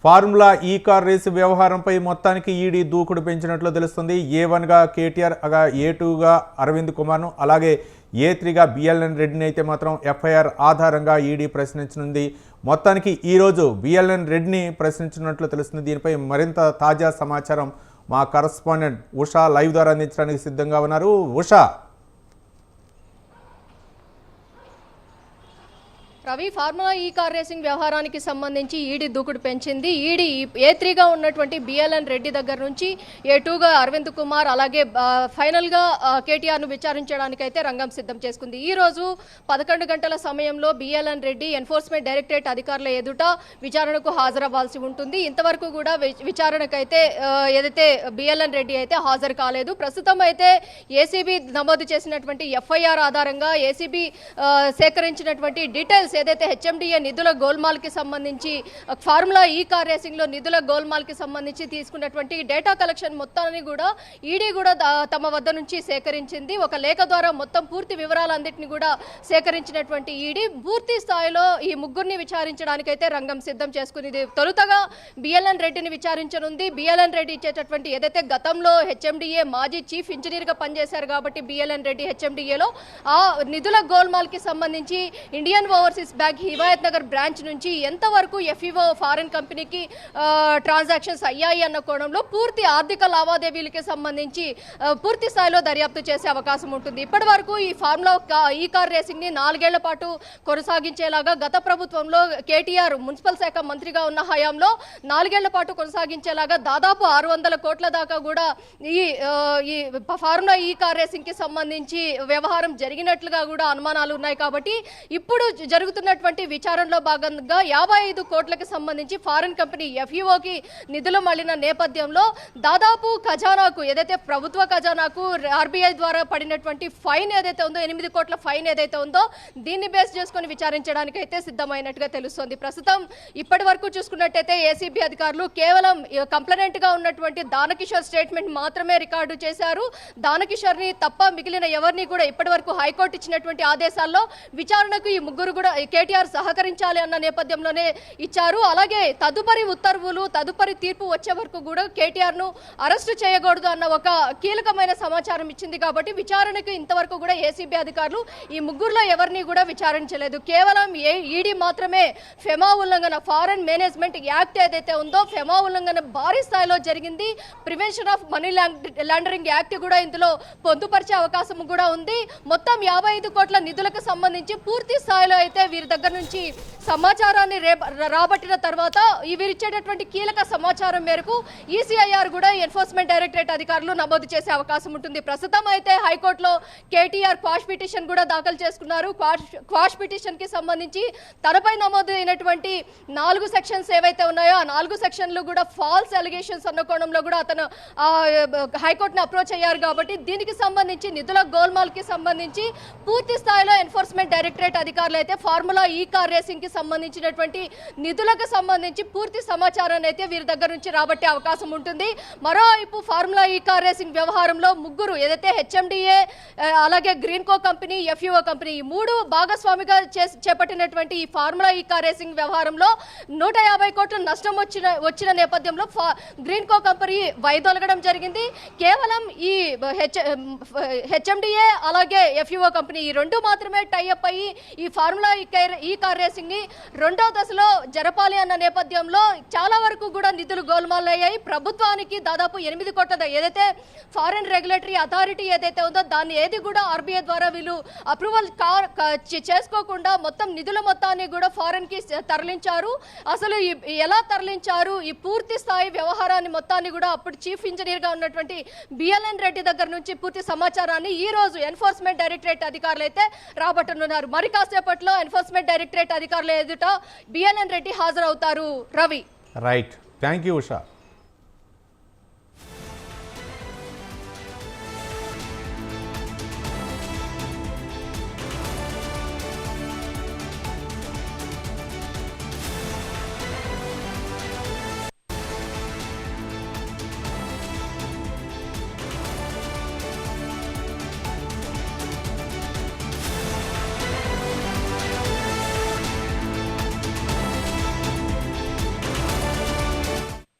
Formula ఈ car race వ్యవహారంపై మొత్తానికి ఈడీ దూకుడు పెంచినట్లు తెలుస్తుంది. ఏ1గా కేటీఆర్, ఏ2గా అరవింద్ కుమార్ను, అలాగే ఏ3గా బిఎల్ఎన్ రెడ్డిని అయితే మాత్రం ఎఫ్ఐఆర్ ఆధారంగా ఈడీ ప్రశ్నించనుంది. మొత్తానికి ఈరోజు బిఎల్ఎన్ రెడ్డిని ప్రశ్నించినట్లు తెలుస్తుంది. దీనిపై మరింత తాజా సమాచారం మా కరస్పాండెంట్ ఉషా లైవ్ ద్వారా అందించడానికి సిద్ధంగా ఉన్నారు. ఉషా, రవి, ఫార్ములా ఈ కార్ రేసింగ్ వ్యవహారానికి సంబంధించి ఈడీ దూకుడు పెంచింది. ఈడీ ఏ3గా ఉన్నటువంటి బిఎల్ఎన్ రెడ్డి దగ్గర నుంచి ఏ2గా అరవింద్ కుమార్, అలాగే ఫైనల్గా కేటీఆర్ను విచారించడానికైతే రంగం సిద్ధం చేసుకుంది. ఈ రోజు 11 గంటల సమయంలో బిఎల్ఎన్ రెడ్డి ఎన్ఫోర్స్మెంట్ డైరెక్టరేట్ అధికారుల ఎదుట విచారణకు హాజరవ్వాల్సి ఉంటుంది. ఇంతవరకు కూడా విచారణకైతే ఏదైతే బిఎల్ఎన్ రెడ్డి అయితే హాజరు కాలేదు. ప్రస్తుతం అయితే ఏసీబీ నమోదు చేసినటువంటి ఎఫ్ఐఆర్ ఆధారంగా ఏసీబీ సేకరించినటువంటి డీటెయిల్స్ ఏదైతే హెచ్ఎండిఏ నిధుల గోల్మాల్కి సంబంధించి, ఫార్ములా ఈ కార్ రేసింగ్లో నిధుల గోల్మాల్కి సంబంధించి తీసుకున్నటువంటి డేటా కలెక్షన్ మొత్తాన్ని కూడా ఈడీ కూడా తమ వద్ద నుంచి సేకరించింది. ఒక లేఖ ద్వారా మొత్తం పూర్తి వివరాలన్నింటినీ కూడా సేకరించినటువంటి ఈడీ పూర్తి స్థాయిలో ఈ ముగ్గురిని విచారించడానికైతే రంగం సిద్ధం చేసుకునేది. తొలుతగా బిఎల్ఎన్ రెడ్డిని విచారించనుంది. బిఎల్ఎన్ రెడ్డి ఇచ్చేటటువంటి ఏదైతే గతంలో హెచ్ఎండిఏ మాజీ చీఫ్ ఇంజనీర్గా పనిచేశారు కాబట్టి బిఎల్ఎన్ రెడ్డి హెచ్ఎండిఏలో ఆ నిధుల గోల్మాల్కి సంబంధించి Indian overseas bank Himayat Nagar branch నుంచి ఎంతవరకు ఎఫ్ఈఓ ఫారెన్ కంపెనీకి ట్రాన్సాక్షన్స్ అయ్యాయి అన్న కోణంలో పూర్తి ఆర్థిక లావాదేవీలకి సంబంధించి పూర్తి స్థాయిలో దర్యాప్తు చేసే అవకాశం ఉంటుంది. ఇప్పటి వరకు ఈ ఫార్ములా ఈ కార్ రేసింగ్ ని 4 ఏళ్ల పాటు కొనసాగించేలాగా గత ప్రభుత్వంలో కేటీఆర్ మున్సిపల్ శాఖ మంత్రిగా ఉన్న హయాంలో 4 ఏళ్ల పాటు కొనసాగించేలాగా దాదాపు 600 కోట్ల దాకా కూడా ఈ ఫార్ములా ఈ కార్ రేసింగ్ కి సంబంధించి వ్యవహారం జరిగినట్లుగా కూడా అనుమానాలు ఉన్నాయి. కాబట్టి ఇప్పుడు జరుగుతున్నటువంటి విచారణలో భాగంగా 55 కోట్లకి సంబంధించి ఫారెన్ కంపెనీ ఎఫ్ఈఓకి నిధులు మళ్లిన నేపథ్యంలో దాదాపు ఖజానాకు, ఏదైతే ప్రభుత్వ ఖజానాకు ఆర్బీఐ ద్వారా పడినటువంటి ఫైన్ ఏదైతే ఉందో, 8 కోట్ల ఫైన్ ఏదైతే ఉందో, దీన్ని బేస్ చేసుకుని విచారించడానికి అయితే సిద్ధమైనట్టుగా తెలుస్తోంది. ప్రస్తుతం ఇప్పటి వరకు చూసుకున్నట్టయితే ఏసీబీ అధికారులు కేవలం కంప్లైంట్ గా ఉన్నటువంటి దానకిషోర్ స్టేట్మెంట్ మాత్రమే రికార్డు చేశారు. దానకిషోర్ ని తప్ప మిగిలిన ఎవరిని కూడా ఇప్పటి వరకు హైకోర్టు ఇచ్చినటువంటి ఆదేశాల్లో విచారణకు ఈ ముగ్గురు కూడా కేటీఆర్ సహకరించాలి అన్న నేపథ్యంలోనే ఇచ్చారు. అలాగే తదుపరి ఉత్తర్వులు, తదుపరి తీర్పు వచ్చే వరకు కూడా కేటీఆర్ ను అరెస్టు చేయకూడదు అన్న ఒక కీలకమైన సమాచారం ఇచ్చింది. కాబట్టి విచారణకు ఇంతవరకు కూడా ఏసీబీ అధికారులు ఈ ముగ్గురులో ఎవరిని కూడా విచారించలేదు. కేవలం ఈడీ మాత్రమే ఫెమా ఉల్లంఘన, ఫారెన్ మేనేజ్మెంట్ యాక్ట్ ఏదైతే ఉందో ఫెమా ఉల్లంఘన భారీ స్థాయిలో జరిగింది. Prevention of money laundering act కూడా ఇందులో పొందుపరిచే అవకాశం కూడా ఉంది. మొత్తం 55 కోట్ల నిధులకు సంబంధించి పూర్తి స్థాయిలో అయితే వీరి దగ్గర నుంచి సమాచారాన్ని రాబట్టిన తర్వాత వీరిచ్చేటటువంటి కీలక సమాచారం మేరకు ఈసీఐఆర్ కూడా ఎన్ఫోర్స్మెంట్ డైరెక్టరేట్ అధికారులు నమోదు చేసే అవకాశం ఉంటుంది. ప్రస్తుతం అయితే హైకోర్టులో కేటీఆర్ క్వాష్ పిటిషన్ కూడా దాఖలు చేసుకున్నారు. క్వాష్ పిటిషన్ కి సంబంధించి తనపై నమోదు అయినటువంటి 4 సెక్షన్స్ ఏవైతే ఉన్నాయో ఆ 4 సెక్షన్లు కూడా ఫాల్స్ అలిగేషన్స్ అన్న కోణంలో కూడా అతను హైకోర్టును అప్రోచ్ అయ్యారు. కాబట్టి దీనికి సంబంధించి నిధుల గోల్మాల్ కి సంబంధించి పూర్తి స్థాయిలో ఎన్ఫోర్స్మెంట్ డైరెక్టరేట్ అధికారులు అయితే ఫార్ములా ఈ కార్ రేసింగ్ కి సంబంధించినటువంటి నిధులకు సంబంధించి పూర్తి సమాచారాన్ని అయితే వీరి దగ్గర నుంచి రాబట్టే అవకాశం ఉంటుంది. మరోవైపు ఫార్ములా ఈ కార్ రేసింగ్ వ్యవహారంలో ముగ్గురు, ఏదైతే హెచ్ఎండిఏ, అలాగే గ్రీన్ కో కంపెనీ, ఎఫ్ఈఓ కంపెనీ, ఈ 3 భాగస్వామిగా చేపట్టినటువంటి ఈ ఫార్ములా ఈ కార్ రేసింగ్ వ్యవహారంలో 150 కోట్ల నష్టం వచ్చిన నేపథ్యంలో గ్రీన్ కో కంపెనీ వైదొలగడం జరిగింది. కేవలం ఈ హెచ్ఎండిఏ అలాగే ఎఫ్ఈఓ కంపెనీ ఈ 2 మాత్రమే టైఅప్ అయ్యి ఈ ఫార్ములా ఈ కార్ రేసింగ్ ని 2వ దశలో జరపాలి అన్న నేపథ్యంలో చాలా వరకు కూడా నిధులు గోల్మాల్ అయ్యాయి. ప్రభుత్వానికి దాదాపు 8 కోట్ల, ఏదైతే ఫారెన్ రెగ్యులేటరీ అథారిటీ ఏదైతే ఉందో దాన్ని ఏది కూడా ఆర్బీఐ ద్వారా వీళ్ళు అప్రూవల్ చేసుకోకుండా మొత్తం నిధుల మొత్తాన్ని కూడా ఫారెన్ కి తరలించారు. అసలు ఎలా తరలించారు, ఈ పూర్తి స్థాయి వ్యవహారాన్ని మొత్తాన్ని కూడా అప్పుడు చీఫ్ ఇంజనీర్ గా ఉన్నటువంటి బిఎల్ఎన్ రెడ్డి దగ్గర నుంచి పూర్తి సమాచారాన్ని ఈ రోజు ఎన్ఫోర్స్మెంట్ డైరెక్టరేట్ అధికారులు అయితే రాబట్టనున్నారు. మరి కాసేపట్లో ఎన్ఫోర్స్మెంట్ డైరెక్టరేట్ అధికారుల ఎదుట బిఎల్ఎన్ రెడ్డి హాజరవుతారు. Ravi, right, thank you Usha.